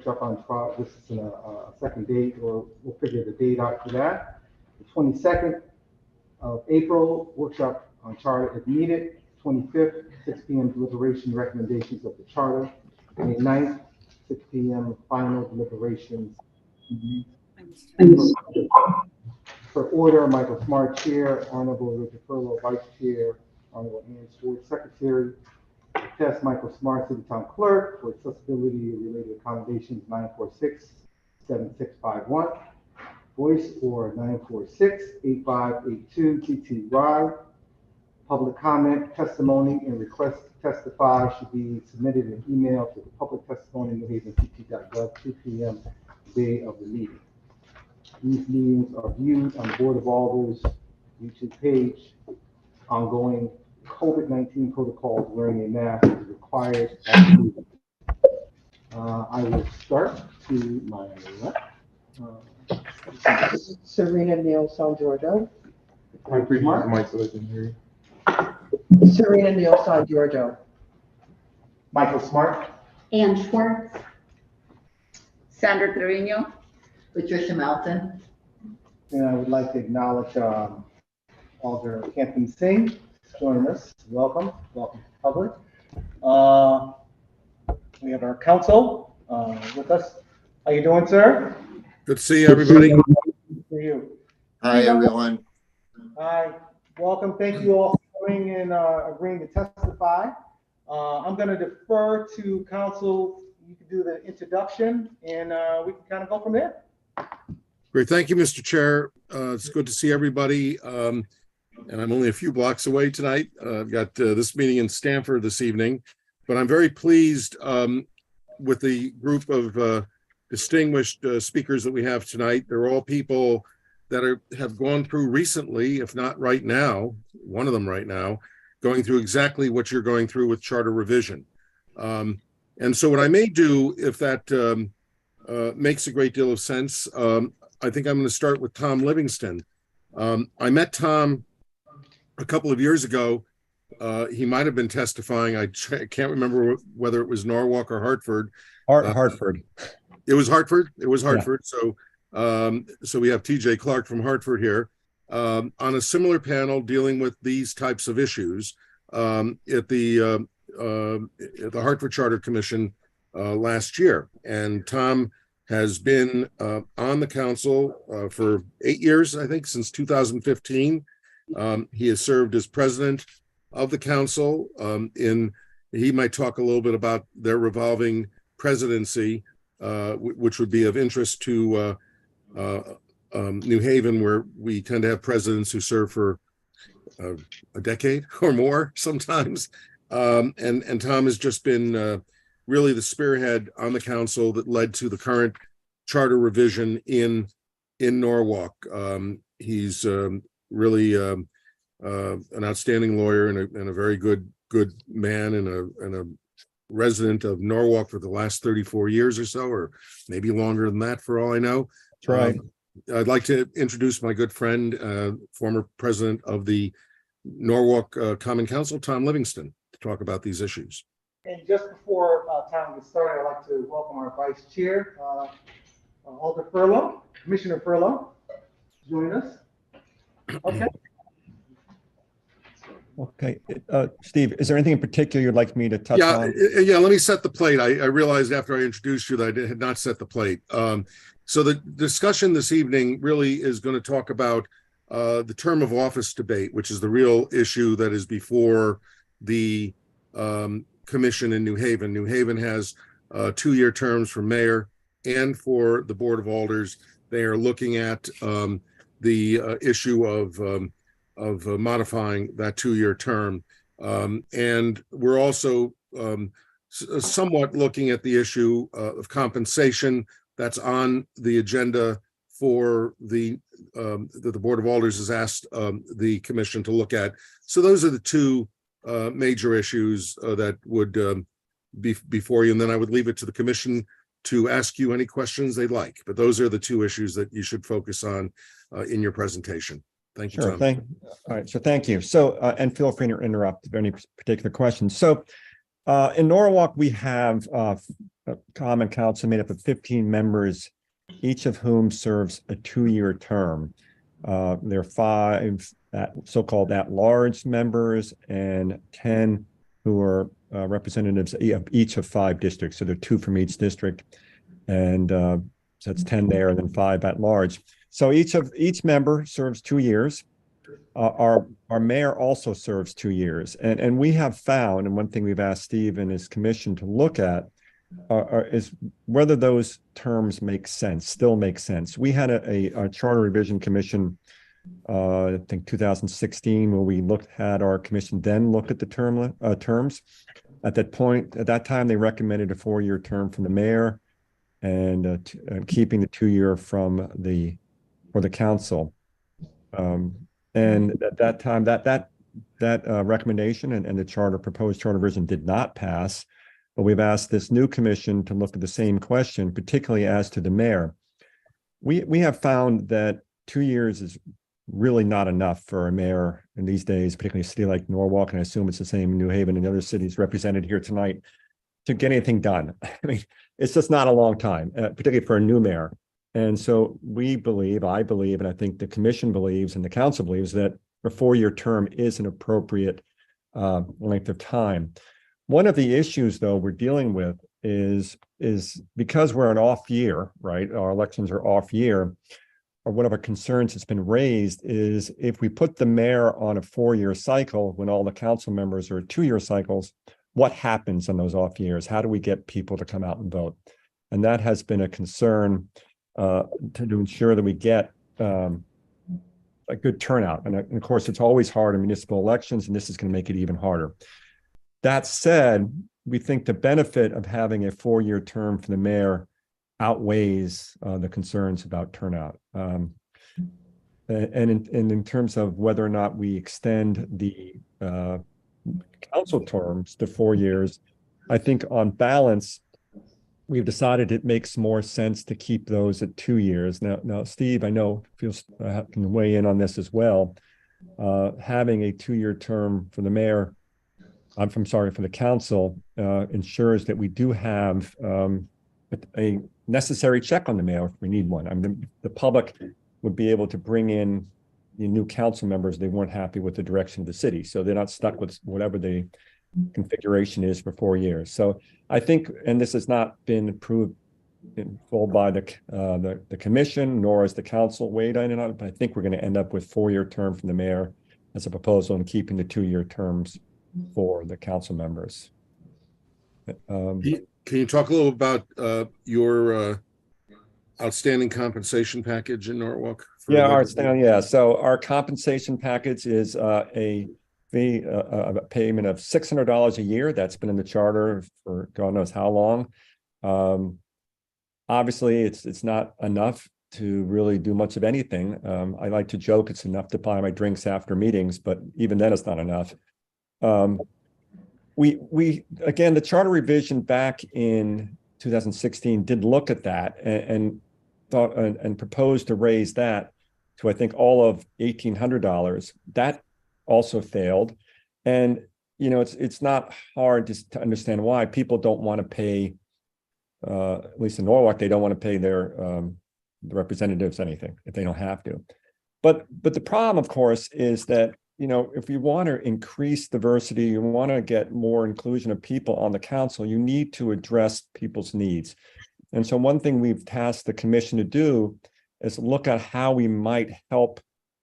workshop on trial. This is a second date, or we'll figure the date out for that. The 22nd of April, workshop on charter if needed. 25th, 6 p.m. deliberation recommendations of the charter. May 9th, 6 p.m. final deliberations. For order, Michael Smart, Chair, Honorable Richard Furlow, Vice Chair, Honorable Ann Stewart, Secretary. Test Michael Smart, City Town Clerk, for accessibility related accommodations 946-7651. Voice or 946-8582 TTY. Public comment, testimony, and request to testify should be submitted in email to the public testimony newhavenpt.gov 2 p.m. day of the meeting. These meetings are viewed on the Board of Alders YouTube page. Ongoing COVID-19 protocols, wearing a mask is required. I will start to my left. Serena Neal San Giorgio. Serena Neal San Giorgio. Michael Smart. Ann Schwartz. Sandra Trevino. Patricia Melton. And I would like to acknowledge Alder Campton Singh joining us. Welcome to the public. We have our council with us. How you doing, sir? Good to see everybody. Good to see you. Hi, everyone. Hi, welcome. Thank you all for coming and agreeing to testify. I'm going to defer to council. You can do the introduction and we can kind of go from there. Great. Thank you, Mr. Chair. It's good to see everybody. And I'm only a few blocks away tonight. I've got this meeting in Stamford this evening, but I'm very pleased with the group of distinguished speakers that we have tonight. They're all people that have gone through recently, if not right now, one of them right now, going through exactly what you're going through with charter revision. And so what I may do, if that makes a great deal of sense, I think I'm going to start with Tom Livingston. I met Tom a couple of years ago. He might have been testifying. I can't remember whether it was Norwalk or Hartford. Hartford. It was Hartford. It was Hartford. Yeah. So we have TJ Clark from Hartford here on a similar panel dealing with these types of issues at the Hartford Charter Commission last year. And Tom has been on the council for 8 years, I think, since 2015. He has served as president of the council. He might talk a little bit about their revolving presidency, which would be of interest to New Haven, where we tend to have presidents who serve for a decade or more sometimes. And Tom has just been really the spearhead on the council that led to the current charter revision in Norwalk. He's really an outstanding lawyer and a very good man and a resident of Norwalk for the last 34 years or so, or maybe longer than that for all I know. That's right. I'd like to introduce my good friend, former president of the Norwalk Common Council, Tom Livingston, to talk about these issues. And just before Tom gets started, I'd like to welcome our vice chair, Alder Furlow, Commissioner Furlow, join us. Okay. Okay. Steve, is there anything in particular you'd like me to touch on? Yeah, let me set the plate. I realized after I introduced you that I had not set the plate. So the discussion this evening really is going to talk about the term of office debate, which is the real issue that is before the commission in New Haven. New Haven has 2-year terms for mayor and for the Board of Alders. They are looking at the issue of modifying that 2-year term. And we're also somewhat looking at the issue of compensation that's on the agenda for that the Board of Alders has asked the commission to look at. So those are the two major issues that would be before you, and then I would leave it to the commission to ask you any questions they'd like. But those are the two issues that you should focus on in your presentation. Thank you, Sure. Tom. All right. So thank you. So, and feel free to interrupt if any particular questions. So in Norwalk, we have common council made up of 15 members, each of whom serves a 2-year term. There are 5 so-called at-large members and 10 who are representatives of each of 5 districts. So there are 2 from each district, and so that's 10 there, and then 5 at large. So each member serves 2 years. Our mayor also serves 2 years, and we have found, and one thing we've asked Steve and his commission to look at is whether those terms still make sense. We had a charter revision commission, I think 2016, where we had our commission then look at the terms. At that time, they recommended a 4-year term from the mayor and keeping the 2-year for the council. And at that time, that recommendation and the proposed charter version did not pass. But we've asked this new commission to look at the same question, particularly as to the mayor. We have found that 2 years is really not enough for a mayor in these days, particularly a city like Norwalk, and I assume it's the same in New Haven and other cities represented here tonight, to get anything done. I mean, it's just not a long time, particularly for a new mayor. And so I believe, and I think the commission believes and the council believes that a 4-year term is an appropriate length of time. One of the issues, though, we're dealing with is because we're an off year, right? Our elections are off year, or one of our concerns that's been raised is if we put the mayor on a 4-year cycle when all the council members are 2-year cycles, what happens in those off years? How do we get people to come out and vote? And that has been a concern to ensure that we get a good turnout. And of course, it's always hard in municipal elections, and this is going to make it even harder. That said, we think the benefit of having a 4-year term for the mayor outweighs the concerns about turnout. And in terms of whether or not we extend the council terms to 4 years, I think on balance, we've decided it makes more sense to keep those at 2 years. Now, Steve, I know can weigh in on this as well. Having a 2-year term for the mayor, for the council, ensures that we do have a necessary check on the mayor if we need one. I mean, the public would be able to bring in the new council members. They weren't happy with the direction of the city, so they're not stuck with whatever the configuration is for 4 years. So I think, and this has not been approved in full by the commission, nor has the council weighed in on it, but I think we're going to end up with 4-year term from the mayor as a proposal and keeping the 2-year terms for the council members. Can you talk a little about your outstanding compensation package in Norwalk? So our compensation package is a fee, a payment of $600 a year. That's been in the charter for God knows how long. Obviously, it's not enough to really do much of anything. I like to joke it's enough to buy my drinks after meetings, but even then it's not enough. We again, the charter revision back in 2016 did look at that and thought and proposed to raise that to, I think, all of $1,800. That also failed. And, you know, it's not hard to understand why people don't want to pay, at least in Norwalk, they don't want to pay their the representatives anything if they don't have to. But the problem, of course, is that, you know, if you want to increase diversity, you want to get more inclusion of people on the council, you need to address people's needs. And so one thing we've tasked the commission to do is look at how we might help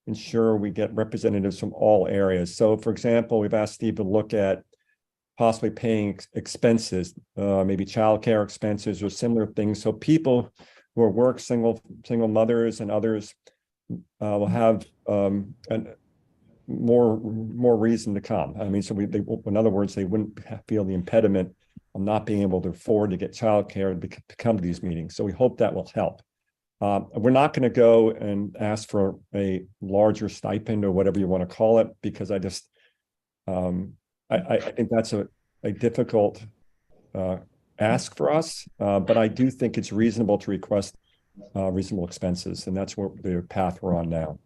ensure we get representatives from all areas. So, for example, we've asked Steve to look at possibly paying expenses, maybe childcare expenses or similar things. So people who are single mothers and others will have more reason to come. I mean, so in other words, they wouldn't feel the impediment of not being able to afford to get childcare to come to these meetings. So we hope that will help. We're not going to go and ask for a larger stipend or whatever you want to call it, because I just I think that's a difficult ask for us. But I do think it's reasonable to request reasonable expenses, and that's what the path we're on now.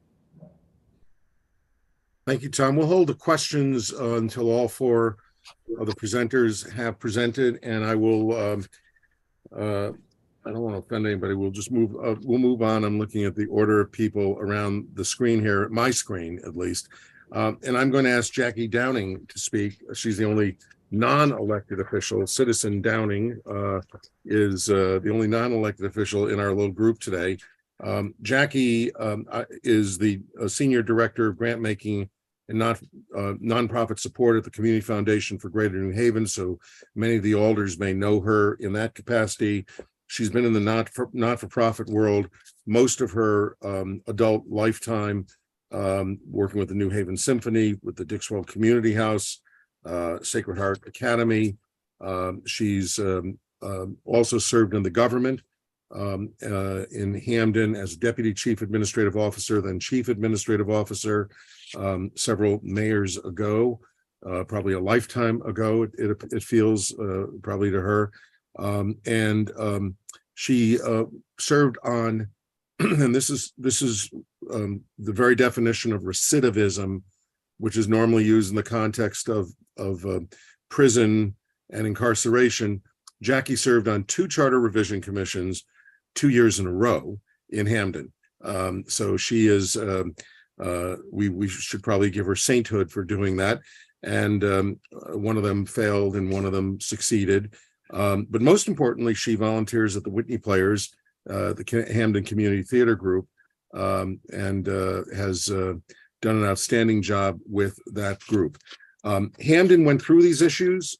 Thank you, Tom. We'll hold the questions until all 4 of the presenters have presented, and I will I don't want to offend anybody. We'll just we'll move on. I'm looking at the order of people around the screen here, my screen at least. And I'm going to ask Jackie Downing to speak. She's the only non-elected official. Citizen Downing is the only non-elected official in our little group today. Jackie is the Senior Director of Grant Making and nonprofit support at the Community Foundation for Greater New Haven. So many of the alders may know her in that capacity. She's been in the not-for-profit world most of her adult lifetime, working with the New Haven Symphony, with the Dixwell Community House, Sacred Heart Academy. She's also served in the government in Hamden as Deputy Chief Administrative Officer, then Chief Administrative Officer several mayors ago, probably a lifetime ago, it feels probably to her. She served on, and this is the very definition of recidivism, which is normally used in the context of prison and incarceration. Jackie served on 2 charter revision commissions 2 years in a row in Hamden. So she is, we should probably give her sainthood for doing that. And one of them failed and one of them succeeded. But most importantly, she volunteers at the Whitney Players, the Hamden Community Theater Group, and has done an outstanding job with that group. Hamden went through these issues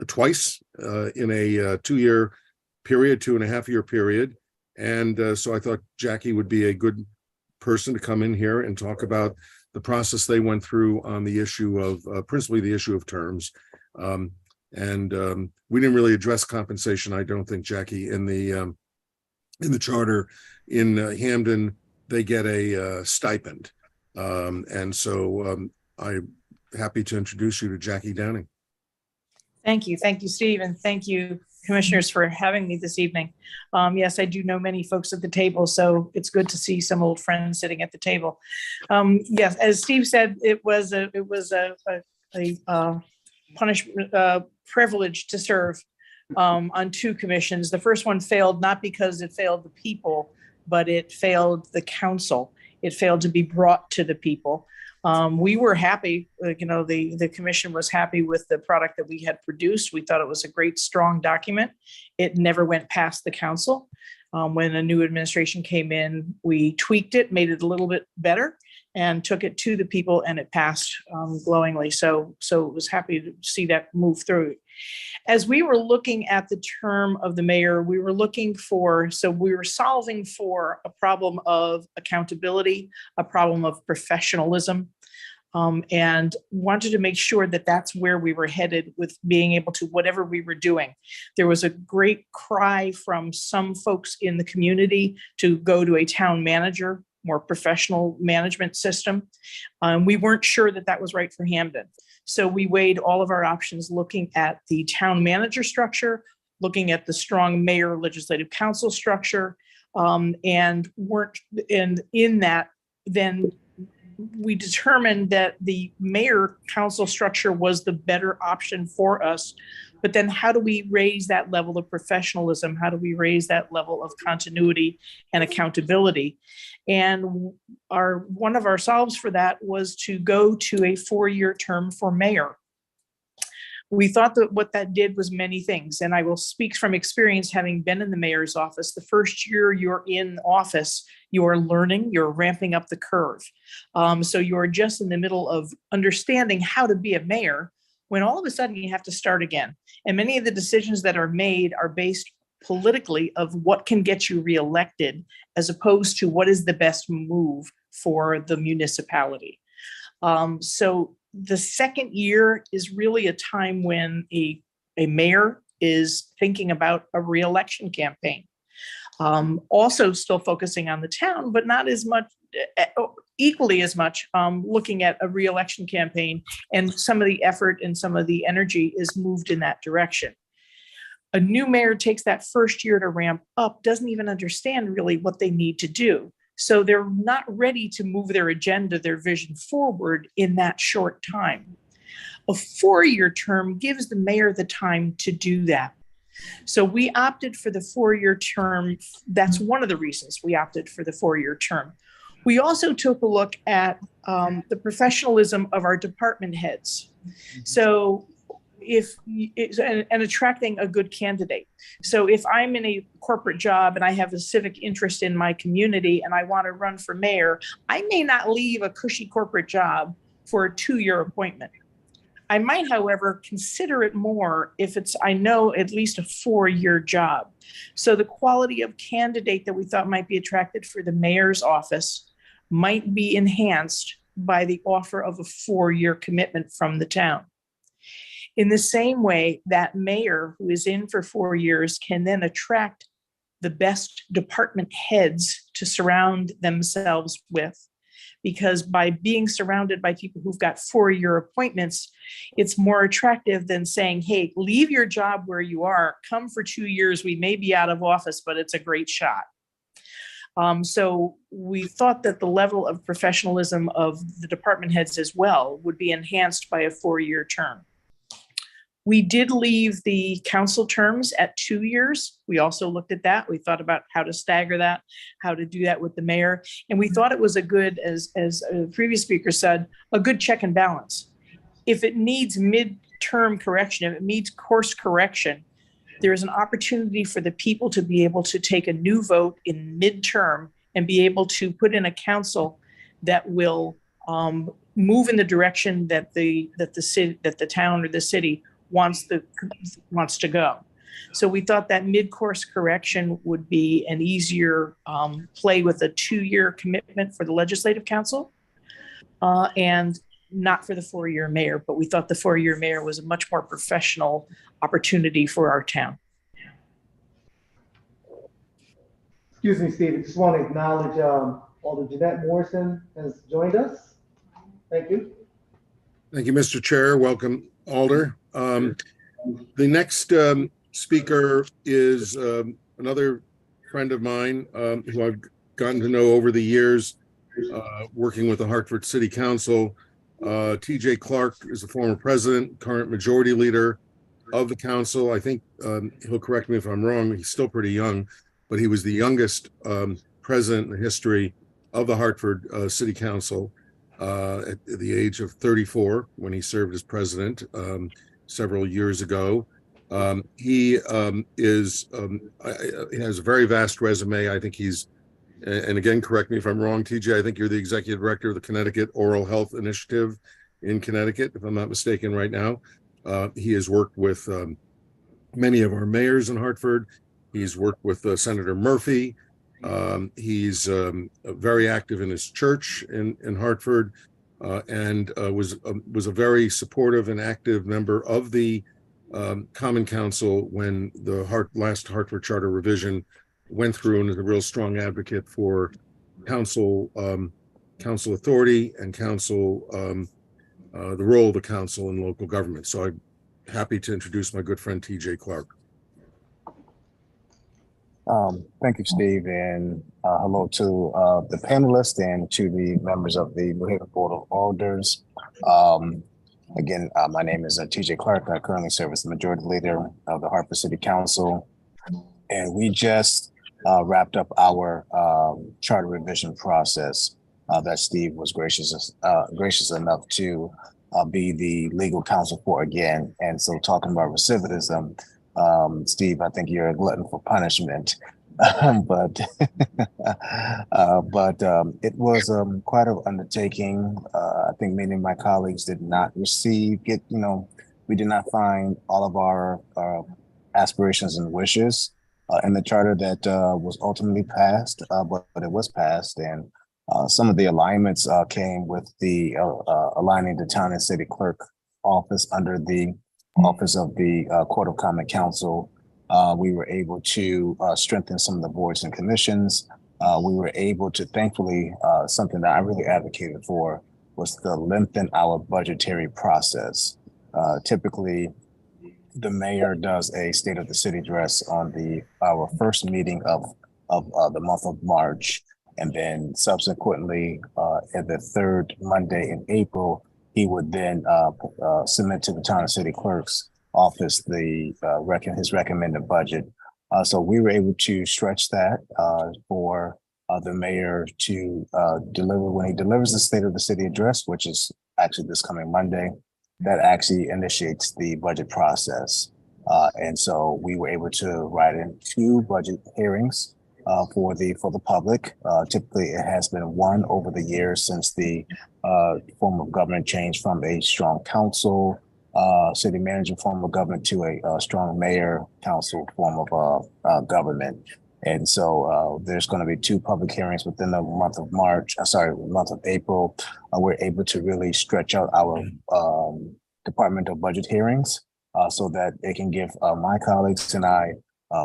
twice in a 2-year period, 2.5-year period. And so I thought Jackie would be a good person to come in here and talk about the process they went through on the issue of principally the issue of terms. We didn't really address compensation, I don't think, Jackie, in the charter. In Hamden, they get a stipend. And so I'm happy to introduce you to Jackie Downing. Thank you, Steve, and thank you, commissioners, for having me this evening. Yes, I do know many folks at the table, so it's good to see some old friends sitting at the table. Yes, as Steve said, it was a punishment, privilege to serve on 2 commissions. The first one failed not because it failed the people, but it failed the council. It failed to be brought to the people. We were happy, the commission was happy with the product that we had produced. We thought it was a great, strong document. It never went past the council. When a new administration came in, we tweaked it, made it a little bit better, and took it to the people, and it passed glowingly. So it was happy to see that move through. As we were looking at the term of the mayor, we were solving for a problem of accountability, a problem of professionalism, and wanted to make sure that that's where we were headed with being able to, whatever we were doing. There was a great cry from some folks in the community to go to a town manager, more professional management system. We weren't sure that that was right for Hamden. So we weighed all of our options, looking at the town manager structure, looking at the strong mayor legislative council structure, and in that, then we determined that the mayor council structure was the better option for us. But then how do we raise that level of professionalism? How do we raise that level of continuity and accountability? And one of our solves for that was to go to a 4-year term for mayor. We thought that what that did was many things. And I will speak from experience, having been in the mayor's office. The first year you're in office, you're learning, you're ramping up the curve. So you're just in the middle of understanding how to be a mayor, when all of a sudden you have to start again. And many of the decisions that are made are based politically of what can get you reelected, as opposed to what is the best move for the municipality. So the second year is really a time when a mayor is thinking about a reelection campaign. Also still focusing on the town, but not as much, equally as much, looking at a reelection campaign, and some of the effort and some of the energy is moved in that direction. A new mayor takes that first year to ramp up, doesn't even understand really what they need to do. So they're not ready to move their agenda, their vision forward in that short time. A 4-year term gives the mayor the time to do that. So we opted for the 4-year term. That's one of the reasons we opted for the 4-year term. We also took a look at the professionalism of our department heads. So and attracting a good candidate. So if I'm in a corporate job and I have a civic interest in my community and I want to run for mayor, I may not leave a cushy corporate job for a 2-year appointment. I might, however, consider it more if I know at least a 4-year job. So the quality of candidate that we thought might be attracted for the mayor's office might be enhanced by the offer of a 4-year commitment from the town. In the same way, that mayor who is in for 4 years can then attract the best department heads to surround themselves with. Because by being surrounded by people who've got 4-year appointments, it's more attractive than saying, hey, leave your job where you are, come for 2 years, we may be out of office, but it's a great shot. So we thought that the level of professionalism of the department heads as well would be enhanced by a 4-year term. We did leave the council terms at 2 years. We also looked at that. We thought about how to stagger that, how to do that with the mayor. And we thought it was a good, as a previous speaker said, a good check and balance. If it needs midterm correction, if it needs course correction, there is an opportunity for the people to be able to take a new vote in midterm and be able to put in a council that will move in the direction that the town or the city wants to go. So we thought that mid-course correction would be an easier play with a 2-year commitment for the legislative council and not for the 4-year mayor, but we thought the 4-year mayor was a much more professional opportunity for our town. Excuse me, Steve, I just want to acknowledge Alder Jeanette Morrison has joined us. Thank you. Thank you, Mr. Chair. Welcome, Alder. The next speaker is another friend of mine who I've gotten to know over the years working with the Hartford City Council. TJ Clark is the former president, current majority leader of the council. I think he'll correct me if I'm wrong. He's still pretty young, but he was the youngest president in the history of the Hartford City Council at the age of 34 when he served as president several years ago. He has a very vast resume. I think he's, and again, correct me if I'm wrong, TJ, I think you're the executive director of the Connecticut Oral Health Initiative in Connecticut, if I'm not mistaken right now. He has worked with many of our mayors in Hartford. He's worked with Senator Murphy. He's very active in his church in Hartford and was a very supportive and active member of the Common Council when the last Hartford Charter revision went through, and is a real strong advocate for council authority and the role of the council in local government. So I'm happy to introduce my good friend TJ Clark. Thank you, Steve, and hello to the panelists and to the members of the New Haven Board of Alders. Again, my name is TJ Clark. I currently serve as the majority leader of the Hartford City Council, and we just wrapped up our charter revision process that Steve was gracious enough to be the legal counsel for again. And so, talking about recidivism, Steve, I think you're a glutton for punishment, but it was quite an undertaking. I think many of my colleagues did not we did not find all of our aspirations and wishes in the charter that was ultimately passed, but it was passed, and some of the alignments came with the aligning the town and city clerk office under the office of the Court of Common Council. We were able to strengthen some of the boards and commissions. We were able to, thankfully, something that I really advocated for was to lengthen our budgetary process. Typically, the mayor does a state of the city address on our first meeting of the month of March, and then subsequently, at the third Monday in April, he would then submit to the town and city clerks office his recommended budget. So we were able to stretch that for the mayor to deliver when he delivers the State of the City address, which is actually this coming Monday. That actually initiates the budget process. And so we were able to write in 2 budget hearings for the public. Typically, it has been 1 over the years since the form of government changed from a strong council, city manager form of government to a strong mayor council form of government. And so there's going to be 2 public hearings within the month of month of April. We're able to really stretch out our departmental budget hearings so that it can give my colleagues and I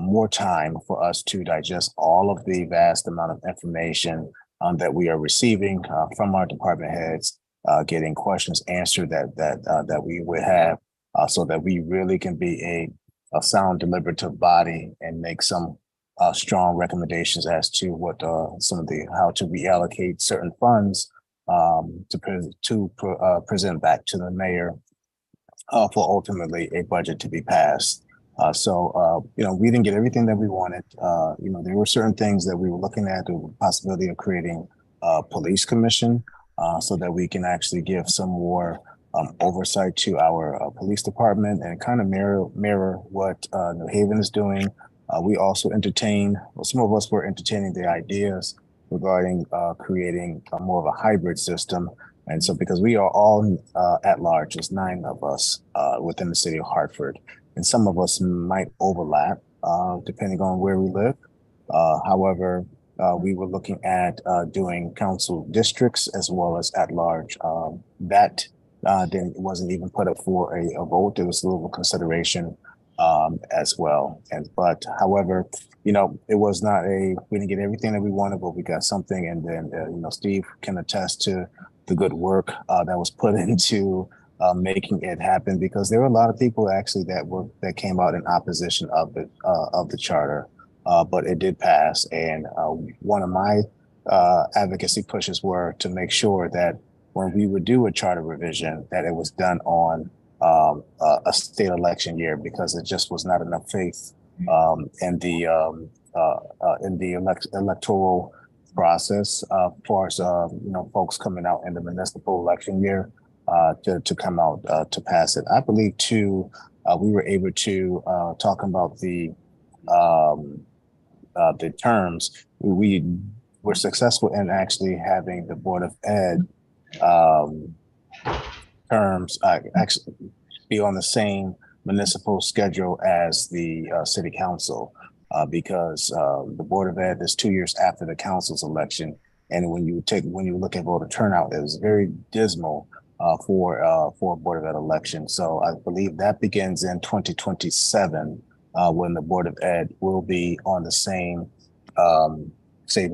more time for us to digest all of the vast amount of information that we are receiving from our department heads, getting questions answered that we would have, so that we really can be a sound deliberative body and make some strong recommendations as to what how to reallocate certain funds to present back to the mayor for ultimately a budget to be passed. We didn't get everything that we wanted. There were certain things that we were looking at, the possibility of creating a police commission so that we can actually give some more oversight to our police department and kind of mirror what New Haven is doing. We also some of us were entertaining the ideas regarding creating more of a hybrid system. And so because we are all at large, there's 9 of us within the city of Hartford. And some of us might overlap depending on where we live. However, we were looking at doing council districts as well as at large. That then wasn't even put up for a vote. There was a little consideration as well. However, it was not we didn't get everything that we wanted, but we got something. And then, Steve can attest to the good work that was put into making it happen, because there were a lot of people actually that came out in opposition of the charter, but it did pass. And one of my advocacy pushes were to make sure that when we would do a charter revision, that it was done on a state election year, because it just was not enough faith in the electoral process for us, folks coming out in the municipal election year to come out to pass it. I believe too, we were able to talk about the terms. We were successful in actually having the Board of Ed terms actually be on the same municipal schedule as the city council, because the Board of Ed is 2 years after the council's election. And when you look at voter turnout, it was very dismal for a Board of Ed election. So I believe that begins in 2027 when the Board of Ed will be on the same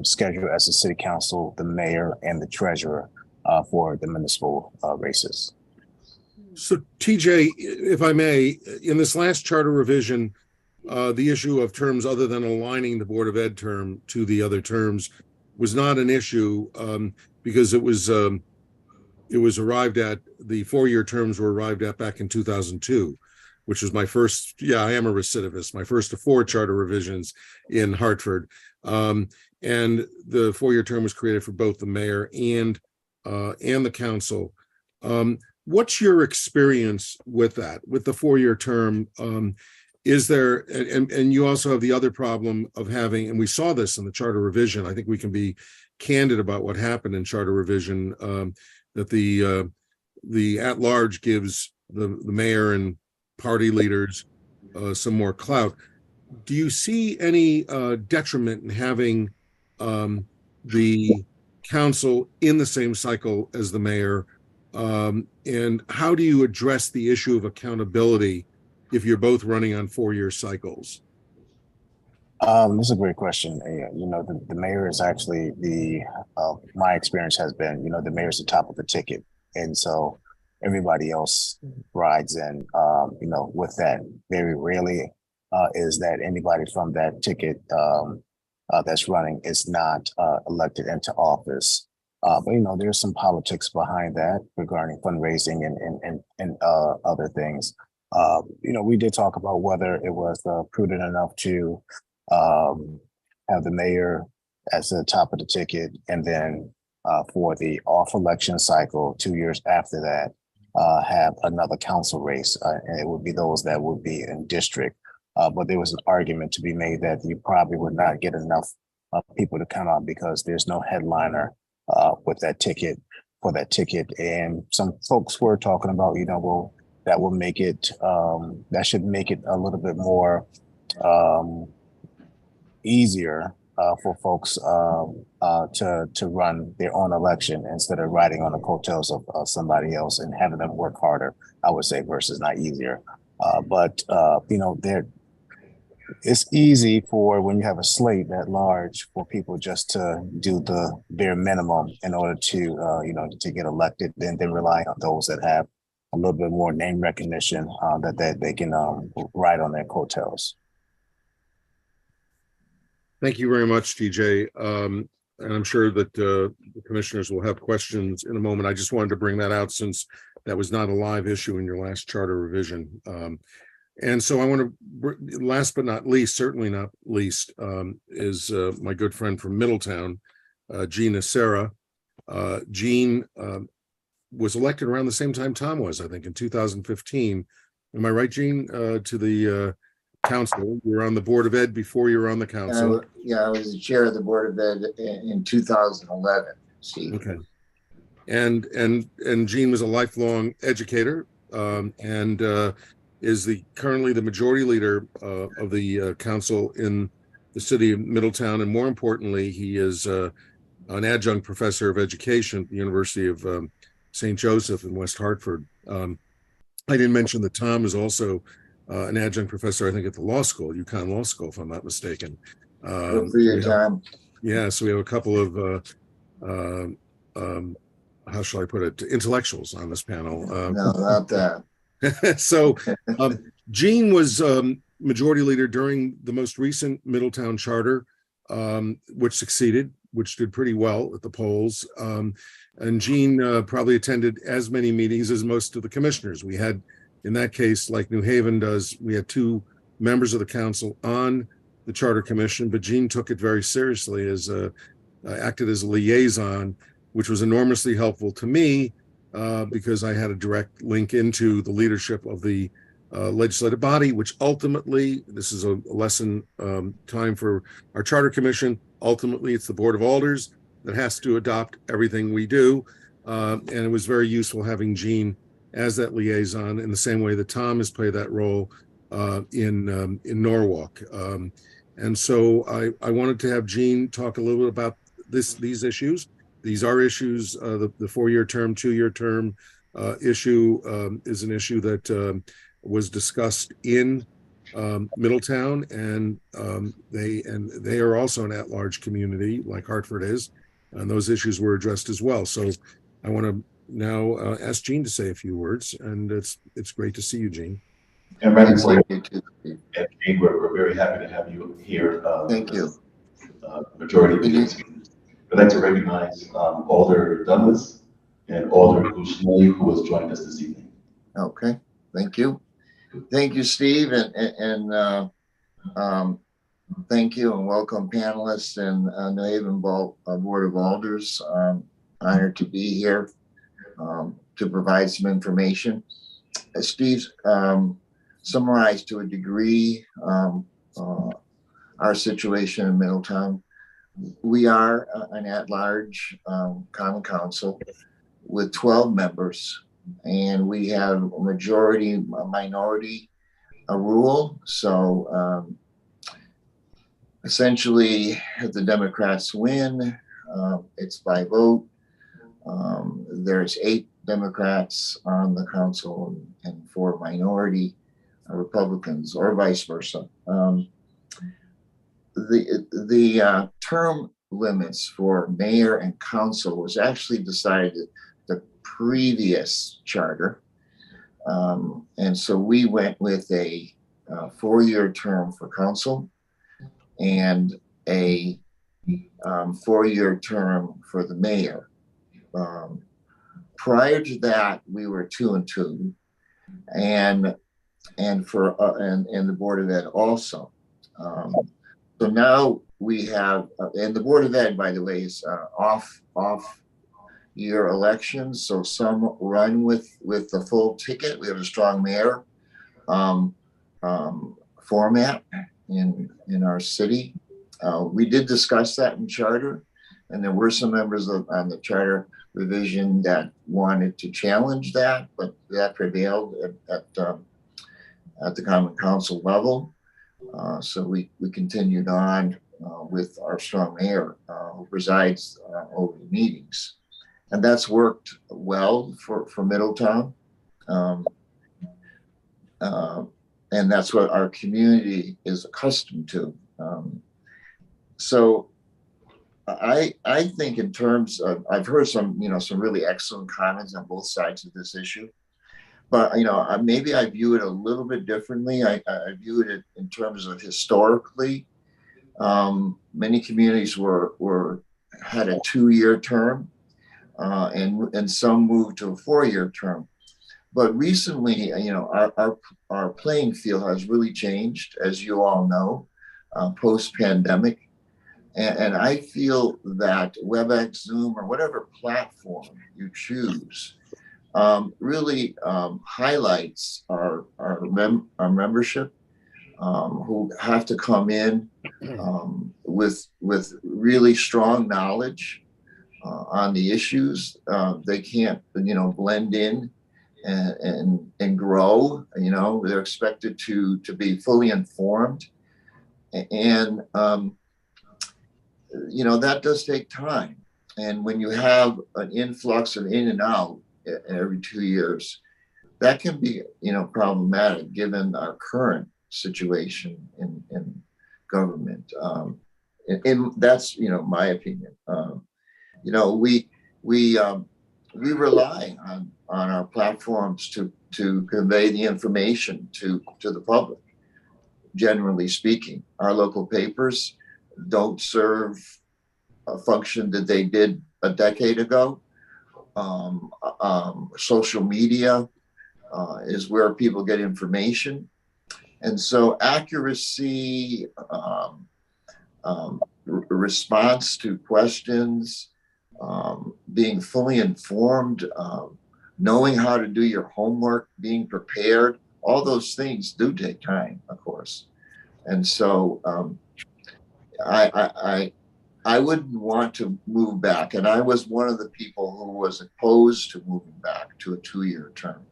schedule as the city council, the mayor, and the treasurer for the municipal races. So TJ, if I may, in this last charter revision, the issue of terms other than aligning the Board of Ed term to the other terms was not an issue because it was arrived at, the 4-year terms were arrived at back in 2002, which was my first, I am a recidivist, my first of 4 charter revisions in Hartford. And the 4-year term was created for both the mayor and the council. What's your experience with that, with the 4-year term? Is there, and you also have the other problem of having, and we saw this in the charter revision, I think we can be candid about what happened in charter revision, that the at-large gives the mayor and party leaders some more clout. Do you see any detriment in having the council in the same cycle as the mayor? And how do you address the issue of accountability if you're both running on 4-year cycles? This is a great question. The mayor is actually my experience has been, the mayor's the top of the ticket. And so everybody else rides in, with that. Very rarely is that anybody from that ticket that's running is not elected into office. But there's some politics behind that regarding fundraising and other things. We did talk about whether it was prudent enough to have the mayor as the top of the ticket, and then for the off-election cycle, 2 years after that, have another council race, and it would be those that would be in district. But there was an argument to be made that you probably would not get enough people to come out because there's no headliner with that ticket for that ticket. And some folks were talking about, well, that will make it, that should make it a little bit more easier for folks to run their own election instead of riding on the coattails of somebody else and having them work harder, I would say, versus not easier. But it's easy for when you have a slate that large for people just to do the bare minimum in order to get elected, then rely on those that have a little bit more name recognition that they can ride on their coattails. Thank you very much, TJ. And I'm sure that the commissioners will have questions in a moment. I just wanted to bring that out since that was not a live issue in your last charter revision. And so I want to, last but not least, certainly not least, is my good friend from Middletown, Jean Nocera. Jean was elected around the same time Tom was, I think, in 2015. Am I right, Jean, to the council? You were on the Board of Ed before you were on the council. I was the chair of the Board of Ed in 2011, Steve. Okay. And Jean was a lifelong educator, and is currently the majority leader of the council in the city of Middletown. And more importantly, he is an adjunct professor of education at the University of St. Joseph in West Hartford. I didn't mention that Tom is also an adjunct professor, I think, at the law school, UConn Law School, if I'm not mistaken. Good for you, Tom. Yeah, so we have a couple of, how shall I put it, intellectuals on this panel. No, not that. So Jean was majority leader during the most recent Middletown charter, which succeeded, which did pretty well at the polls. And Jean probably attended as many meetings as most of the commissioners. We had, in that case, like New Haven does, we had 2 members of the council on the Charter Commission, but Jean took it very seriously as acted as a liaison, which was enormously helpful to me because I had a direct link into the leadership of the legislative body, which ultimately, this is a lesson time for our Charter Commission, ultimately it's the Board of Alders that has to adopt everything we do. And it was very useful having Jean as that liaison in the same way that Tom has played that role in Norwalk. And so I wanted to have Jean talk a little bit about these issues. These are issues, the 4-year term, 2-year term issue is an issue that was discussed in Middletown, and they are also an at-large community like Hartford is, and those issues were addressed as well. So I want to now ask Jean to say a few words, and it's great to see you, Jean. And Madam Clerk, and Jean, we're very happy to have you here. Thank you. Majority leader. I'd like to recognize Alder Douglas and Alder Bushnell, who has joined us this evening. Okay, thank you. Thank you, Steve, and thank you and welcome panelists and New Haven Board of Alders. Honored to be here to provide some information. As Steve summarized to a degree our situation in Middletown. We are an at-large common council with 12 members, and we have a majority, a minority rule. So essentially, if the Democrats win, it's by vote. There's 8 Democrats on the council and 4 minority Republicans, or vice versa. The term limits for mayor and council was actually decided the previous charter. And so we went with a 4-year term for council and a 4-year term for the mayor. Prior to that, we were 2 and 2. And and for and the Board of Ed also. So now we have, and the Board of Ed, by the way, is off year elections. So some run with the full ticket. We have a strong mayor format in our city. We did discuss that in charter, and there were some members on the charter revision that wanted to challenge that, but that prevailed at the Common Council level. So we continued on with our strong mayor who presides over the meetings. And that's worked well for Middletown. And that's what our community is accustomed to. So I think in terms of, I've heard some really excellent comments on both sides of this issue. But maybe I view it a little bit differently. I view it in terms of historically, many communities had a 2-year term, and some moved to a 4-year term. But recently, our playing field has really changed, as you all know, post-pandemic. And I feel that WebEx, Zoom, or whatever platform you choose, really highlights our membership, who have to come in with really strong knowledge on the issues. They can't blend in and grow. They're expected to be fully informed, and that does take time. And when you have an influx of in and out every 2 years, that can be problematic given our current situation in government. And that's my opinion. We rely on our platforms to convey the information to the public. Generally speaking, our local papers don't serve a function that they did a decade ago. Social media is where people get information. And so accuracy, response to questions, being fully informed, knowing how to do your homework, being prepared, all those things do take time, of course. And so I wouldn't want to move back. And I was one of the people who was opposed to moving back to a 2-year term,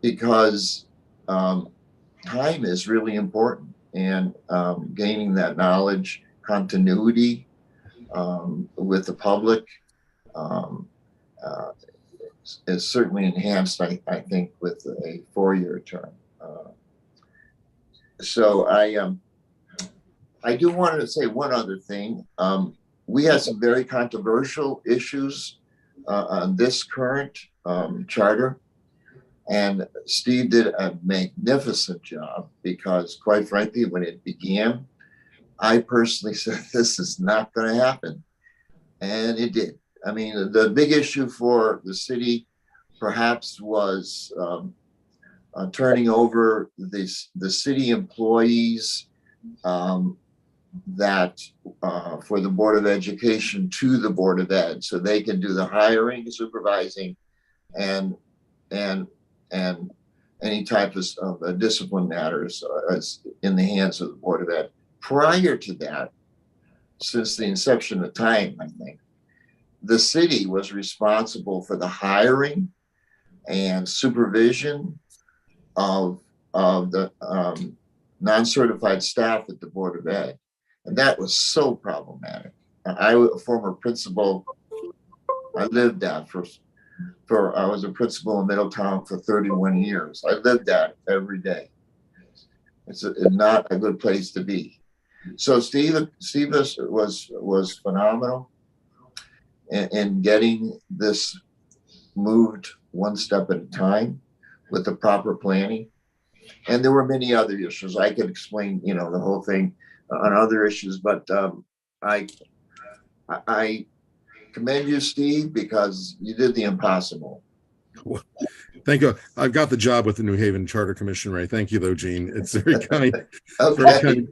because time is really important, and gaining that knowledge, continuity with the public is certainly enhanced, I think, with a 4-year term. So I do want to say one other thing. We had some very controversial issues on this current charter, and Steve did a magnificent job, because quite frankly, when it began, I personally said, this is not going to happen. And it did. I mean, the big issue for the city perhaps was turning over the city employees that for the Board of Education to the Board of Ed, so they can do the hiring, supervising, and any type of discipline matters as in the hands of the Board of Ed. Prior to that, since the inception of time, I think, the city was responsible for the hiring and supervision of the non-certified staff at the Board of Ed. And that was so problematic. I was a former principal. I lived that I was a principal in Middletown for 31 years. I lived that every day. It's not a good place to be. So Steve was phenomenal in getting this moved one step at a time with the proper planning. And there were many other issues. I could explain, the whole thing on other issues, but I commend you, Steve, because you did the impossible. Thank you. I've got the job with the New Haven Charter Commission, Ray. Thank you, though, Gene. It's very kind, very Okay.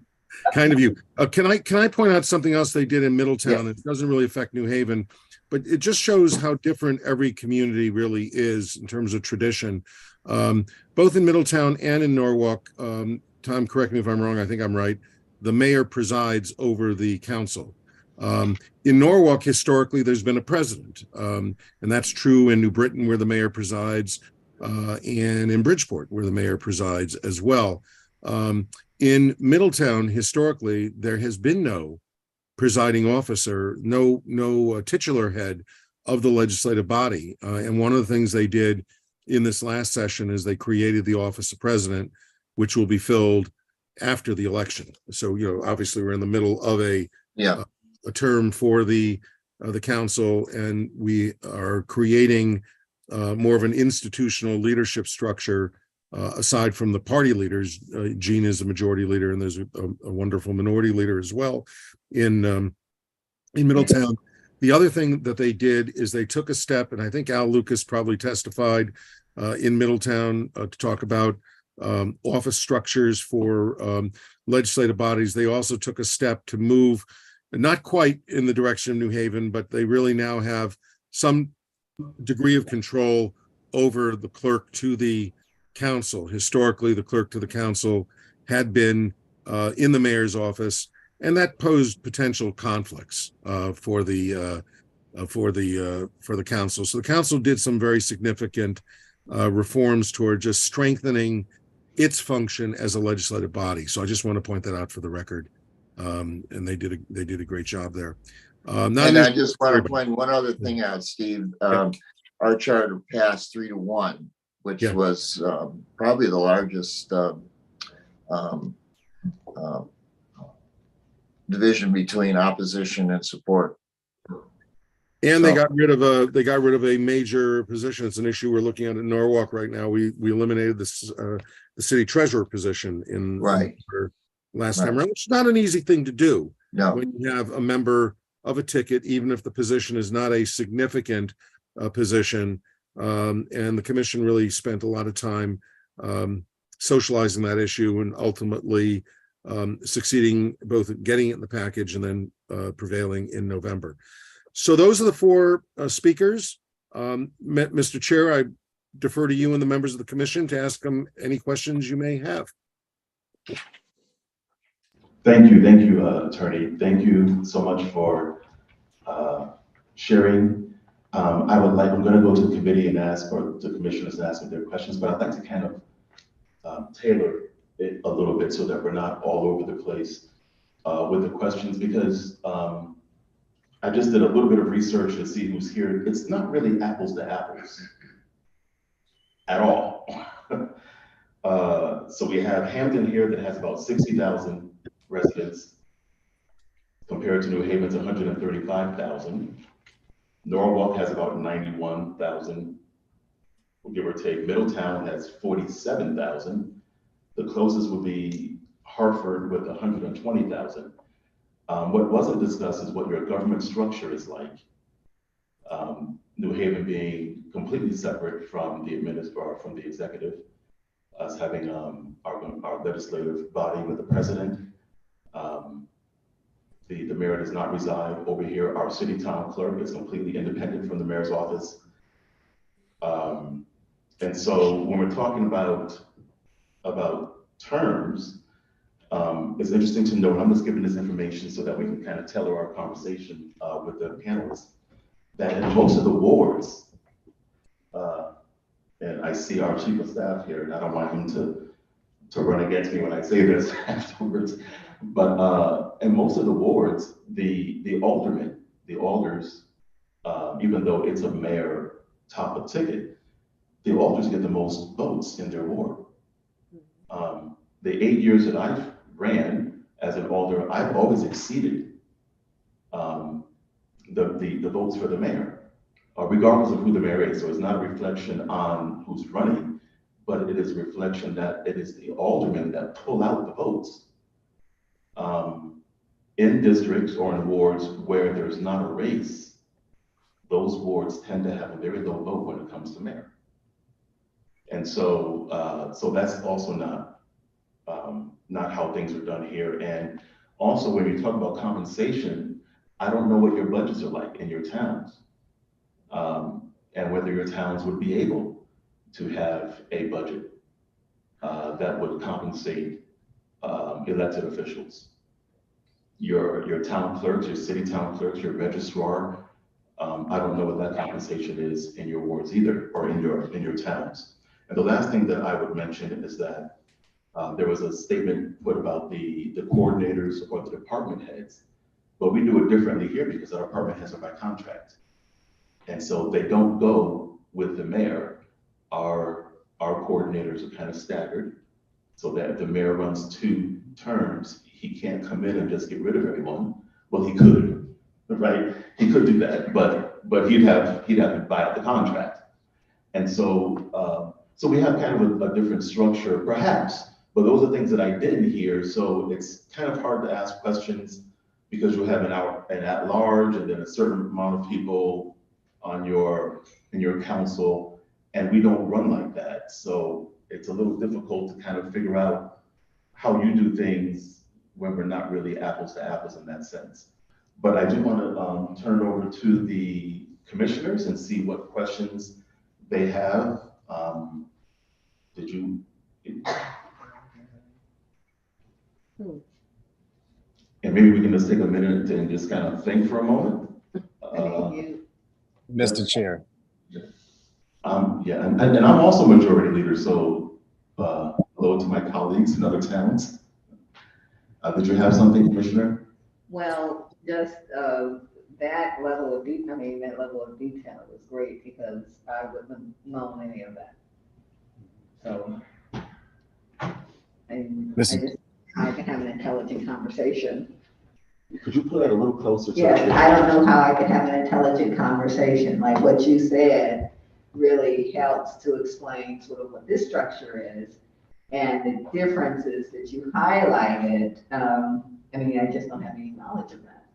kind of you. Can I point out something else they did in Middletown? It doesn't really affect New Haven, but it just shows how different every community really is in terms of tradition. Both in Middletown and in Norwalk, Tom, correct me if I'm wrong, I think I'm right, the mayor presides over the council. In Norwalk, historically, there's been a president, and that's true in New Britain, where the mayor presides, and in Bridgeport, where the mayor presides as well. In Middletown, historically, there has been no presiding officer, no titular head of the legislative body. And one of the things they did in this last session is they created the office of president, which will be filled after the election. So, obviously we're in the middle of a term for the council, and we are creating more of an institutional leadership structure aside from the party leaders. Gene is a majority leader, and there's a wonderful minority leader as well in Middletown. The other thing that they did is they took a step, and I think Al Lucas probably testified in Middletown to talk about office structures for legislative bodies. They also took a step to move, not quite in the direction of New Haven, but they really now have some degree of control over the clerk to the council. Historically, the clerk to the council had been in the mayor's office, and that posed potential conflicts for the council. So the council did some very significant reforms toward just strengthening its function as a legislative body. So I just want to point that out for the record. And they did a great job there. And I just want to point one other thing out, Steve. Our charter passed 3-1, which was probably the largest division between opposition and support. And they got rid of a major position. It's an issue we're looking at in Norwalk right now. We eliminated this the city treasurer position in last time around, which is not an easy thing to do. No. When you have a member of a ticket, even if the position is not a significant position, and the commission really spent a lot of time socializing that issue and ultimately succeeding both at getting it in the package and then prevailing in November. So those are the four speakers. Mr. Chair, I defer to you and the members of the commission to ask them any questions you may have. Thank you, Attorney. Thank you so much for sharing. I'm going to go to the committee and ask, or the commissioners and ask them their questions, but I'd like to kind of tailor it a little bit so that we're not all over the place with the questions, because I just did a little bit of research to see who's here. It's not really apples to apples at all. So we have Hampton here that has about 60,000 residents compared to New Haven's 135,000. Norwalk has about 91,000, give or take. Middletown has 47,000. The closest would be Hartford with 120,000. What wasn't discussed is what your government structure is like. New Haven being completely separate from the executive, us having our legislative body with the president. The mayor does not reside over here. Our city town clerk is completely independent from the mayor's office. And so when we're talking about terms, it's interesting to note, I'm just giving this information so that we can kind of tailor our conversation with the panelists, that in most of the wards, and I see our chief of staff here, and I don't want him to run against me when I say this afterwards, but in most of the wards, the alders, even though it's a mayor top of ticket, the alders get the most votes in their ward. The 8 years that I've ran as an alder, I've always exceeded the votes for the mayor, regardless of who the mayor is. So it's not a reflection on who's running, but it is a reflection that it is the aldermen that pull out the votes. In districts or in wards where there's not a race, those wards tend to have a very low vote when it comes to mayor. And so, so that's also not how things are done here. And also, when you talk about compensation, I don't know what your budgets are like in your towns, and whether your towns would be able to have a budget that would compensate elected officials. Your town clerks, your city town clerks, your registrar. I don't know what that compensation is in your wards either, or in your towns. And the last thing that I would mention is that there was a statement put about the coordinators or the department heads, but we do it differently here because our department heads are by contract. And so they don't go with the mayor. Our coordinators are kind of staggered, so that if the mayor runs 2 terms, he can't come in and just get rid of everyone. Well, he could, right? He could do that, but he'd have to buy out the contract. And so, so we have kind of a different structure, perhaps, but those are things that I didn't hear. So it's kind of hard to ask questions because you have an at-large and then a certain amount of people in your council, and we don't run like that. So it's a little difficult to kind of figure out how you do things when we're not really apples to apples in that sense. But I do want to turn it over to the commissioners and see what questions they have. Did you? And maybe we can just take a minute and just kind of think for a moment. Mr. Chair. Yeah, and I'm also majority leader, so hello to my colleagues in other towns. Did you have something, Commissioner? Well, just that level of that level of detail was great because I wouldn't have known any of that. So, I can have an intelligent conversation. Could you put that a little closer to? Yeah, I don't know how I could have an intelligent conversation. Like what you said really helps to explain sort of what this structure is and the differences that you highlighted. I just don't have any knowledge of that.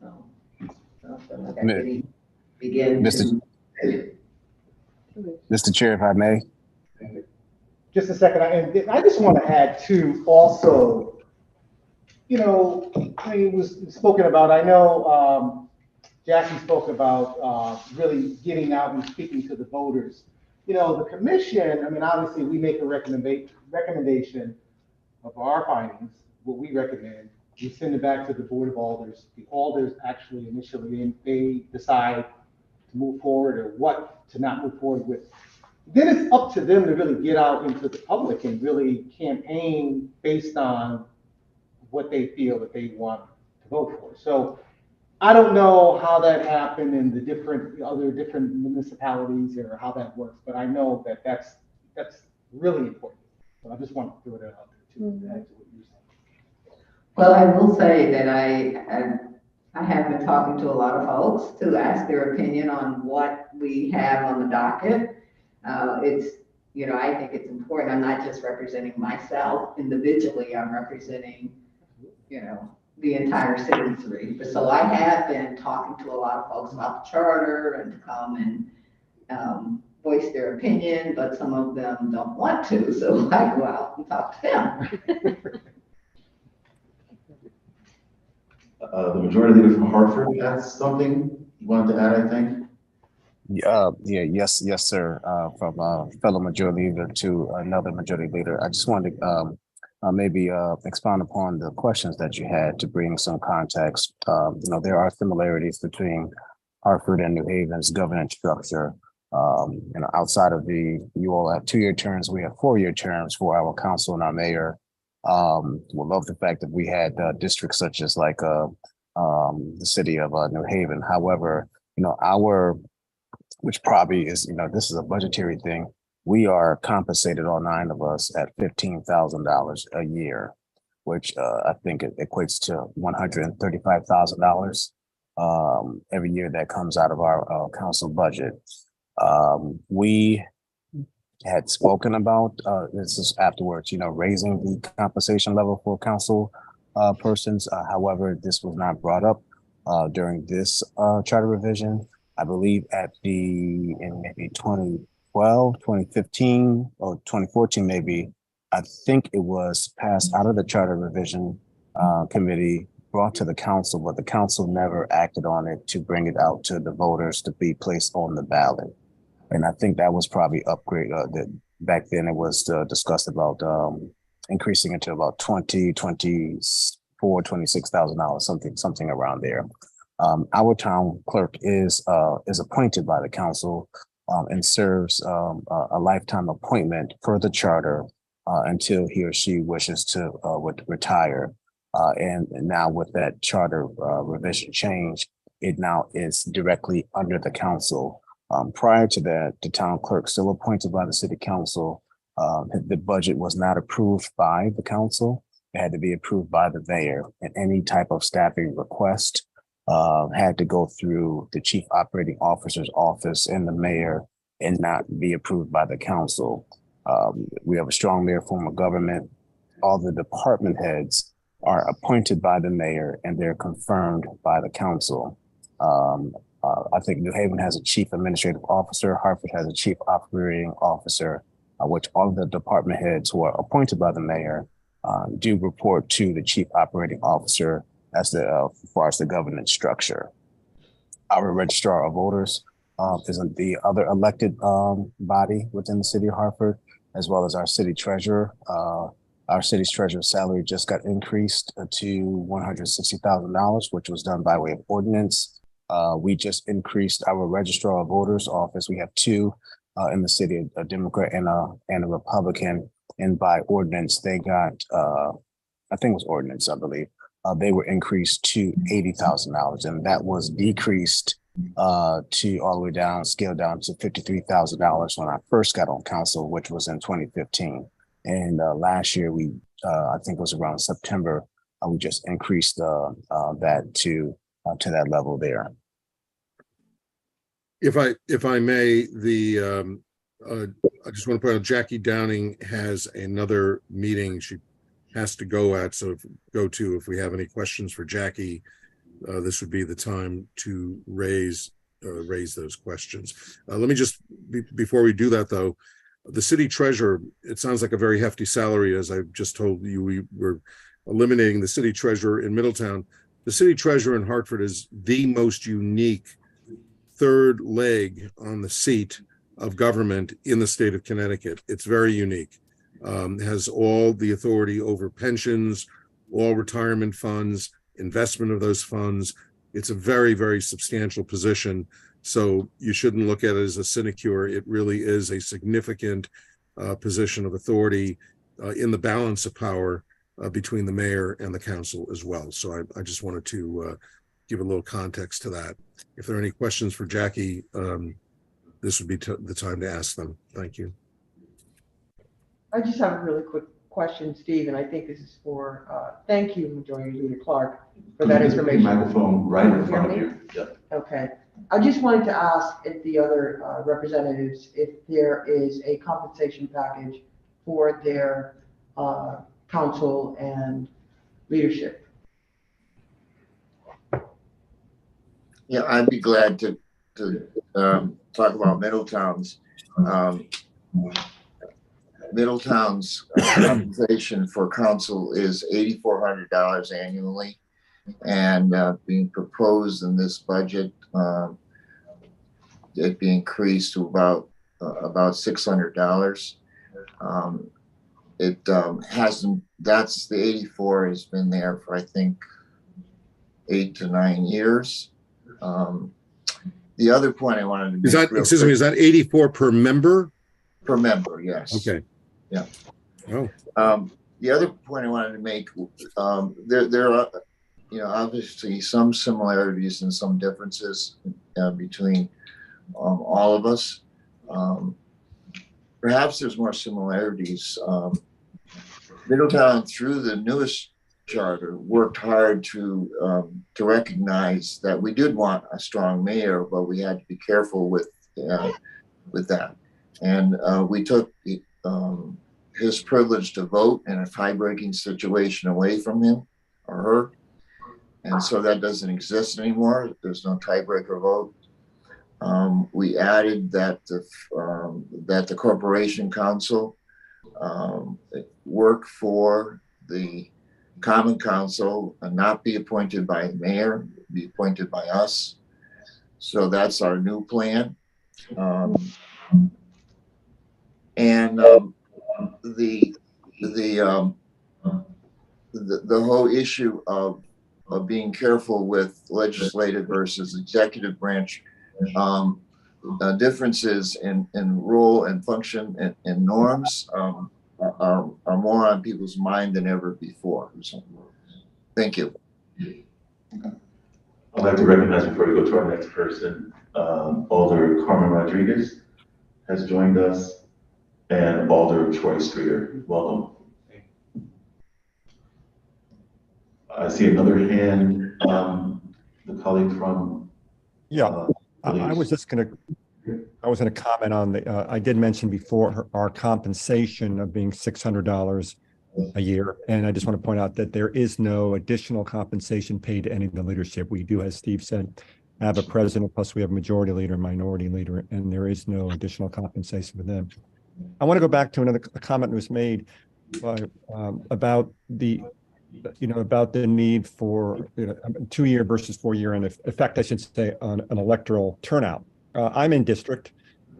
So I feel like I really begin Mr. Chair, if I may. Just a second, I just want to add to also, it was spoken about, I know Jackie spoke about really getting out and speaking to the voters. The commission, obviously we make a recommendation of our findings, what we recommend. We send it back to the Board of Alders. The Alders actually initially, they decide to move forward or what to not move forward with. Then it's up to them to really get out into the public and really campaign based on what they feel that they want to vote for. So I don't know how that happened in the other different municipalities or how that works, but I know that that's really important. So I just want to throw that out there too. To add to what you're saying. Well, I will say that I have been talking to a lot of folks to ask their opinion on what we have on the docket. I think it's important. I'm not just representing myself individually. I'm representing, the entire citizenry. So I have been talking to a lot of folks about the charter and to come and voice their opinion, but some of them don't want to. So I go out and talk to them. The majority leader from Hartford has something you wanted to add, I think. Yes, sir. From a fellow majority leader to another majority leader, I just wanted to maybe expound upon the questions that you had to bring some context. There are similarities between Hartford and New Haven's governance structure. Outside of you all have 2-year terms, we have 4-year terms for our council and our mayor. We love the fact that we had districts such as like the city of New Haven. However, which probably is, this is a budgetary thing. We are compensated, all 9 of us, at $15,000 a year, which I think it equates to $135,000 every year that comes out of our council budget. We had spoken about, this is afterwards, raising the compensation level for council persons. However, this was not brought up during this charter revision. I believe in maybe 2012 2012, 2015, or 2014 maybe, I think it was passed out of the charter revision committee, brought to the council, but the council never acted on it to bring it out to the voters to be placed on the ballot. And I think that was probably upgrade that back then it was discussed about increasing it to about $26,000, something around there. Our town clerk is appointed by the council and serves a lifetime appointment per the charter until he or she wishes to retire. And now with that charter revision change, it now is directly under the council. Prior to that, the town clerk still appointed by the city council. The budget was not approved by the council. It had to be approved by the mayor, and any type of staffing request had to go through the chief operating officer's office and the mayor and not be approved by the council. We have a strong mayor form of government. All the department heads are appointed by the mayor and they're confirmed by the council. I think New Haven has a chief administrative officer. Hartford has a chief operating officer, which all of the department heads who are appointed by the mayor do report to the chief operating officer as far as the governance structure. Our registrar of voters is the other elected body within the city of Hartford, as well as our city treasurer. Our city's treasurer's salary just got increased to $160,000, which was done by way of ordinance. We just increased our registrar of voters office. We have two in the city, a Democrat and a Republican. And by ordinance, they got, I think it was ordinance, I believe, they were increased to $80,000. And that was decreased to all the way down, scaled down to $53,000 when I first got on council, which was in 2015. And last year, I think it was around September, we just increased that to that level there. If I may, I just want to point out Jackie Downing has another meeting she has to go at. So if we have any questions for Jackie, this would be the time to raise those questions. Let me just before we do that though. The city treasurer, it sounds like a very hefty salary. As I just told you, we were eliminating the city treasurer in Middletown. The city treasurer in Hartford is the most unique third leg on the seat of government in the state of Connecticut. It's very unique. Has all the authority over pensions, all retirement funds, investment of those funds. It's a very, very substantial position. So you shouldn't look at it as a sinecure. It really is a significant position of authority in the balance of power between the mayor and the council as well. So I just wanted to give a little context to that. If there are any questions for Jackie, this would be the time to ask them. Thank you. I just have a really quick question, Steve, and I think this is for, thank you, Majority Leader Clark, for that information. Microphone right in front of you. Yep. Okay. I just wanted to ask if the other representatives, if there is a compensation package for their council and leadership. Yeah, I'd be glad to talk about Middletown's. Middletown's compensation for council is $8,400 annually, and being proposed in this budget, it be increased to about $600. It hasn't. That's the 84 has been there for I think 8 to 9 years. The other point I wanted to make is that 84 per member? Per member, yes. Okay. Yeah. Oh. The other point I wanted to make, there are, obviously some similarities and some differences between all of us. Perhaps there's more similarities. Middletown, through the newest charter, worked hard to recognize that we did want a strong mayor, but we had to be careful with that. And we took his privilege to vote in a tie-breaking situation away from him or her. And so that doesn't exist anymore. There's no tiebreaker vote. We added that the corporation council work for the common council and not be appointed by the mayor, be appointed by us. So that's our new plan. The whole issue of being careful with legislative versus executive branch differences in role and function and norms are more on people's mind than ever before. So, thank you. I'd like to recognize before we go to our next person, Alder Carmen Rodriguez has joined us, and Alder Troy Streeter. Welcome. I see another hand, the colleague from. I was going to comment on I did mention before our compensation of being $600 a year. And I just want to point out that there is no additional compensation paid to any of the leadership. We do, as Steve said, have a president, plus we have a majority leader, minority leader, and there is no additional compensation for them. I want to go back to another comment that was made about the need for 2-year versus 4-year, and effect, I should say, on an electoral turnout. I'm in district,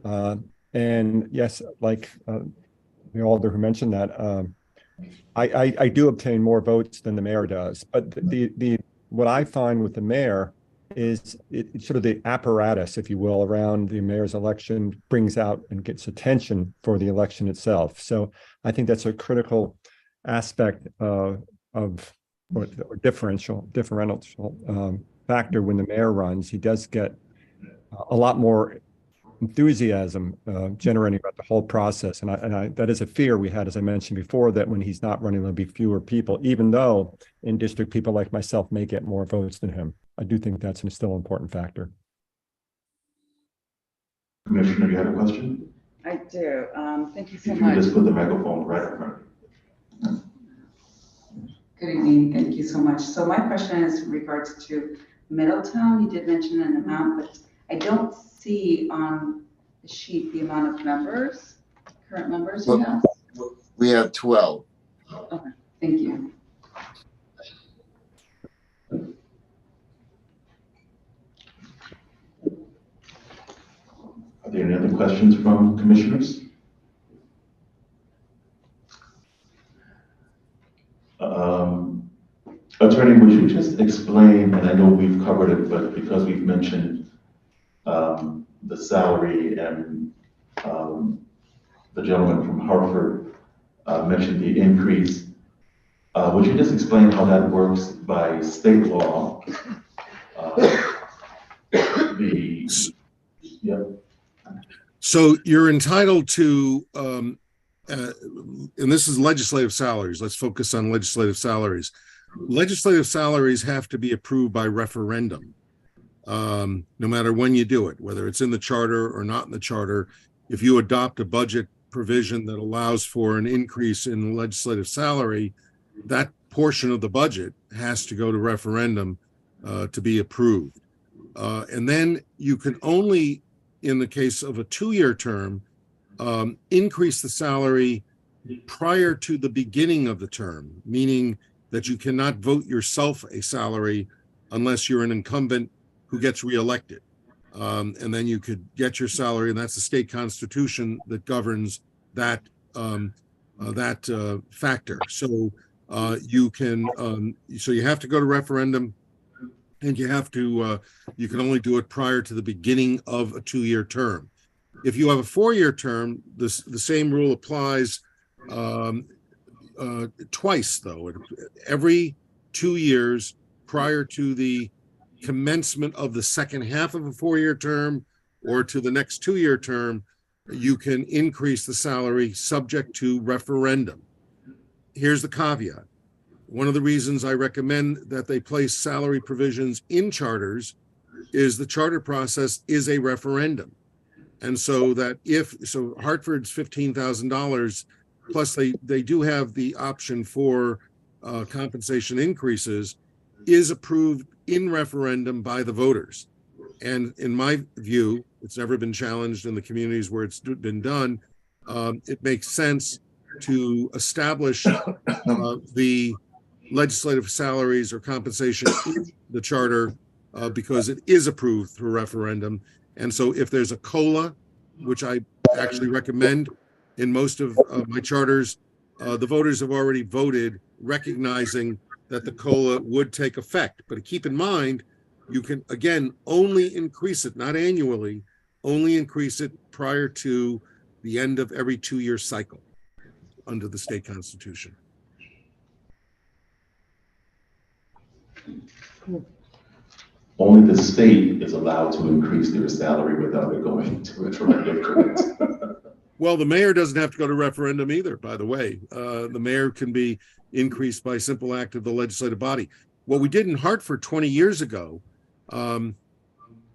and yes, like the alder who mentioned that, I do obtain more votes than the mayor does. But what I find with the mayor is it's sort of the apparatus, if you will, around the mayor's election brings out and gets attention for the election itself. So I think that's a critical aspect or differential factor. When the mayor runs, he does get a lot more enthusiasm generating about the whole process, and that is a fear we had, as I mentioned before, that when he's not running, there'll be fewer people, even though in district people like myself may get more votes than him. I do think that's still an important factor. Commissioner, you have a question? I do. Thank you so If much. you just put the microphone right in front of you. Good evening. Thank you so much. So my question is in regards to Middletown. You did mention an amount, but I don't see on the sheet the amount of members, current members you have. We have 12. Okay, thank you. Are there any other questions from commissioners? Attorney, would you just explain, and I know we've covered it, but because we've mentioned the salary and the gentleman from Hartford mentioned the increase, would you just explain how that works by state law? So you're entitled to, and this is legislative salaries. Let's focus on legislative salaries. Legislative salaries have to be approved by referendum, no matter when you do it, whether it's in the charter or not in the charter. If you adopt a budget provision that allows for an increase in legislative salary, that portion of the budget has to go to referendum to be approved. And then you can only, in the case of a 2-year term, increase the salary prior to the beginning of the term, meaning that you cannot vote yourself a salary unless you're an incumbent who gets reelected. And then you could get your salary, and that's the state constitution that governs that factor. So you can, so you have to go to referendum, and you have to, you can only do it prior to the beginning of a 2-year term. If you have a 4-year term, the same rule applies twice, though. Every 2 years prior to the commencement of the second half of a 4-year term or to the next 2-year term, you can increase the salary subject to referendum. Here's the caveat. One of the reasons I recommend that they place salary provisions in charters is the charter process is a referendum. And so that so Hartford's $15,000, plus they do have the option for compensation increases, is approved in referendum by the voters. And in my view, it's never been challenged in the communities where it's been done. It makes sense to establish the legislative salaries or compensation in the charter because it is approved through referendum. And so if there's a COLA, which I actually recommend in most of my charters, the voters have already voted recognizing that the COLA would take effect. But keep in mind, you can, again, only increase it, not annually, only increase it prior to the end of every 2-year cycle under the state constitution. Only the state is allowed to increase their salary without it going to referendum, correct? Well, the mayor doesn't have to go to referendum either, by the way. The mayor can be increased by simple act of the legislative body. What we did in Hartford 20 years ago, I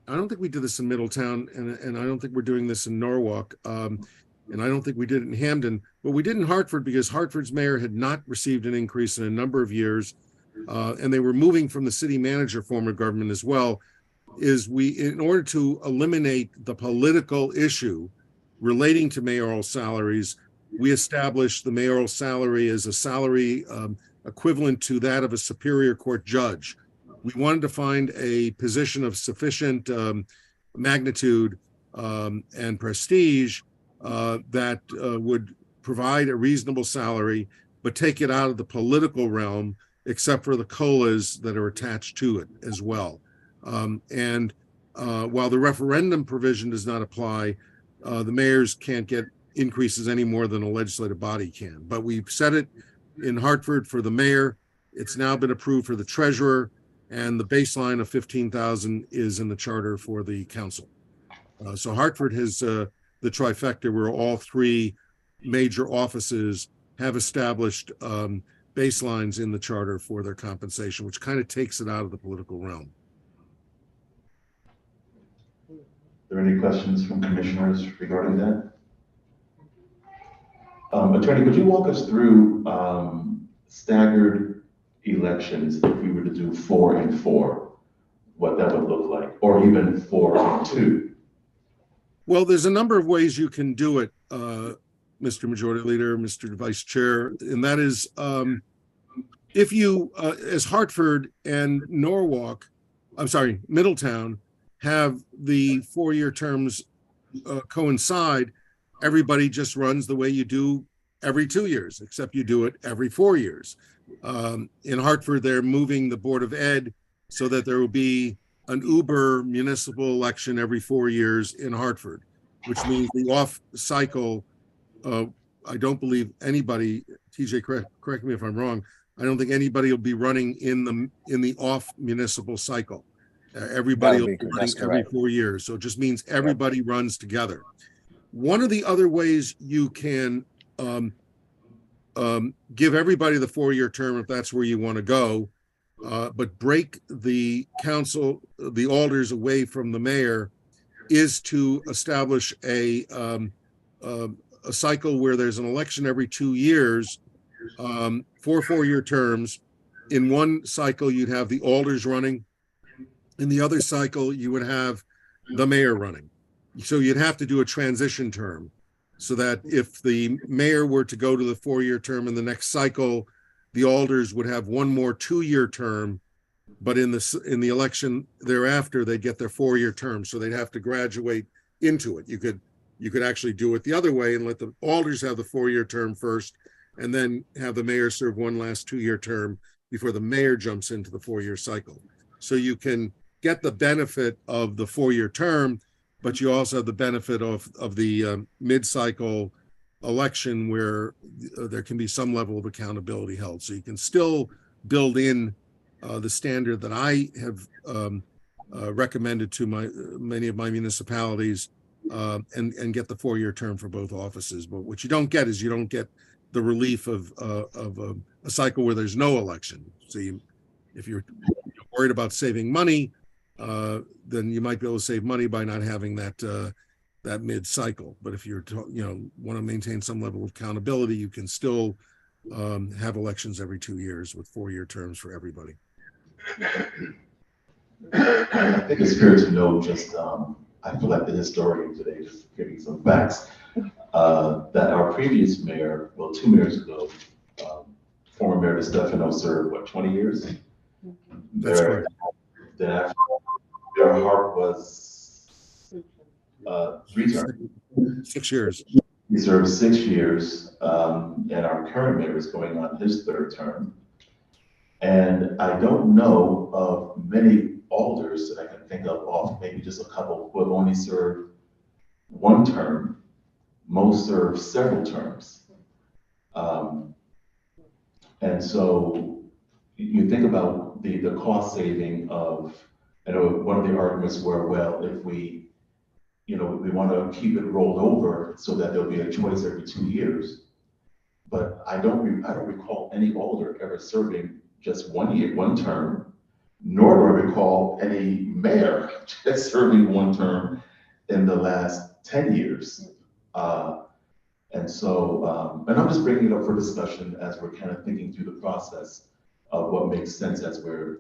don't think we did this in Middletown, and I don't think we're doing this in Norwalk, and I don't think we did it in Hamden, but we did in Hartford because Hartford's mayor had not received an increase in a number of years, and they were moving from the city manager form of government as well, is in order to eliminate the political issue relating to mayoral salaries, we established the mayoral salary as a salary equivalent to that of a Superior Court judge. We wanted to find a position of sufficient magnitude and prestige that would provide a reasonable salary, but take it out of the political realm, except for the COLAs that are attached to it as well. While the referendum provision does not apply, the mayors can't get increases any more than a legislative body can. But we've set it in Hartford for the mayor. It's now been approved for the treasurer, and the baseline of $15,000 is in the charter for the council. So Hartford has the trifecta where all 3 major offices have established baselines in the charter for their compensation, which kind of takes it out of the political realm. Are there any questions from commissioners regarding that? Attorney, could you walk us through staggered elections if we were to do 4 and 4, what that would look like, or even 4 and 2? Well, there's a number of ways you can do it, Mr. Majority Leader, Mr. Vice Chair, and that is if you, as Hartford and Middletown, have the 4-year terms coincide, everybody just runs the way you do every 2 years, except you do it every 4 years. In Hartford, they're moving the Board of Ed so that there will be an Uber municipal election every 4 years in Hartford, which means the off cycle, I don't believe anybody, TJ, correct me if I'm wrong, I don't think anybody will be running in the off municipal cycle. Everybody will be running every 4 years. So it just means everybody runs together. One of the other ways you can give everybody the 4-year term if that's where you want to go, but break the council, the alders away from the mayor, is to establish a cycle where there's an election every 2 years for 4-year terms. In one cycle, you'd have the alders running. In the other cycle, you would have the mayor running. So you'd have to do a transition term so that if the mayor were to go to the 4-year term in the next cycle, the alders would have one more 2-year term, but in the election thereafter, they'd get their 4-year term. So they'd have to graduate into it. You could actually do it the other way and let the alders have the 4-year term first, and then have the mayor serve one last 2-year term before the mayor jumps into the 4-year cycle. So you can get the benefit of the 4-year term, but you also have the benefit of the mid-cycle election where there can be some level of accountability held. So you can still build in the standard that I have recommended to many of my municipalities and get the 4-year term for both offices. But what you don't get is you don't get the relief of a cycle where there's no election. So if you're worried about saving money, then you might be able to save money by not having that mid-cycle. But if you're want to maintain some level of accountability, you can still have elections every 2 years with 4-year terms for everybody. I think it's fair to know just, I feel like the historian today, just giving some facts, that our previous mayor, well, 2 mayors ago, former Mayor DeStefano served, what, 20 years? That's correct. Their heart was 3 terms. 6 years. He served 6 years, and our current mayor is going on his 3rd term. And I don't know of many alders that I can think of, maybe just a couple who have only served 1 term. Most serve several terms. And so you think about the cost saving of, I know one of the arguments were, well, if we want to keep it rolled over so that there'll be a choice every 2 years. But I don't recall any alder ever serving just 1 year, 1 term, nor do I recall any mayor just serving 1 term in the last 10 years. And so, and I'm just bringing it up for discussion as we're kind of thinking through the process of what makes sense as we're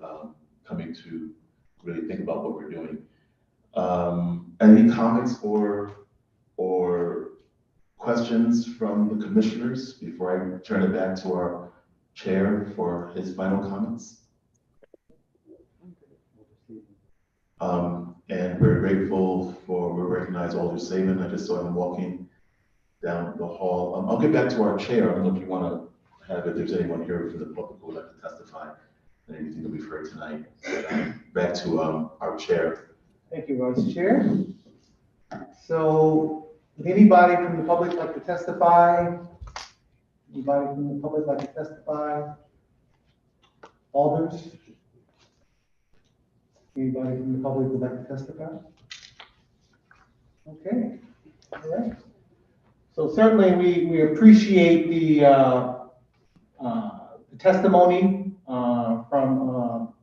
coming to really think about what we're doing. Any comments or questions from the commissioners before I turn it back to our chair for his final comments? And we're grateful we recognize Alder Saban. I just saw him walking down the hall. I'll get back to our chair. I don't know if you want to have, if there's anyone here from the public who would like to testify on anything that we've heard tonight. Back to our chair. Thank you, Vice Chair. So, would anybody from the public like to testify? Anybody from the public like to testify? Alders? Anybody from the public would like to testify? Okay, all right. So certainly we appreciate the testimony from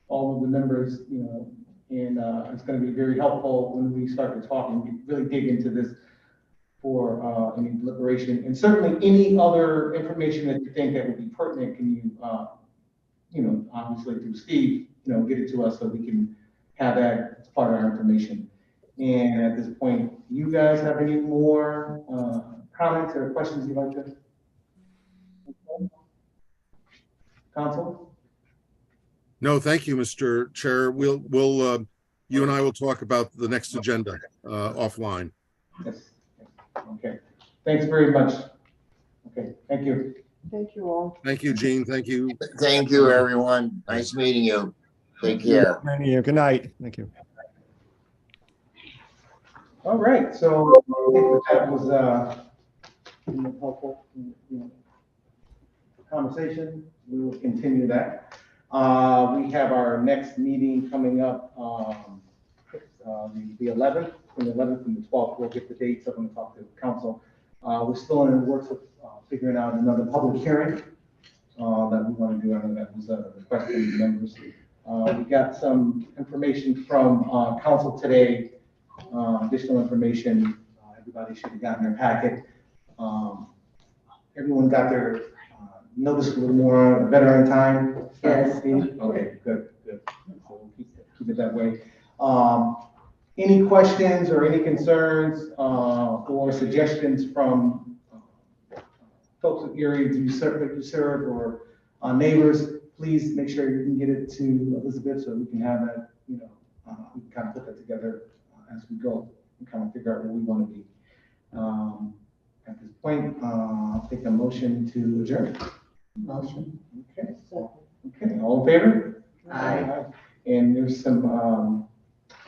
all of the members, and it's going to be very helpful when we start to talk and really dig into this for any deliberation. And certainly any other information that you think that would be pertinent, can you, obviously through Steve, get it to us so we can have that as part of our information. And at this point, do you guys have any more comments or questions you'd like to? Council? No, thank you, Mr. Chair. We'll you and I will talk about the next agenda offline. Yes. Okay. Thanks very much. Okay. Thank you. Thank you all. Thank you, Gene. Thank you. Thank you, everyone. Nice meeting you. Take care. Good night. Thank you. All right. So I think that was helpful conversation. We will continue that. We have our next meeting coming up the 11th, from the 11th and the 12th. We'll get the dates. I'm going to talk to the council. We're still in the works of figuring out another public hearing that we want to do. I know that was a request from the members. We got some information from council today, additional information. Everybody should have gotten their packet. Everyone got their notice a little more better in time? Yes. Okay, good. So we'll keep it that way. Any questions or any concerns or suggestions from folks in the area that you serve or neighbors, please make sure you can get it to Elizabeth so we can have that, we can kind of put that together as we go and kind of figure out where we want to be. At this point, I'll take a motion to adjourn. Motion. Okay. Okay, all in favor? Aye. And there's some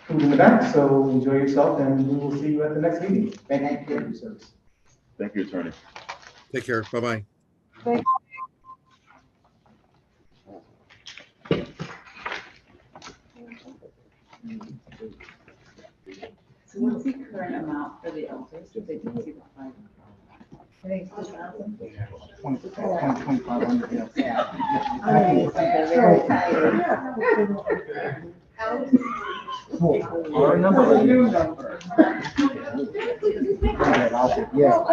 food in the back, so enjoy yourself and we will see you at the next meeting. Thank you for your service. Thank you, Attorney. Take care. Bye-bye. So what's the current amount for the elders? Did they do see the 5? I think it's 2,000. 2,500, yeah. Our number. Yeah.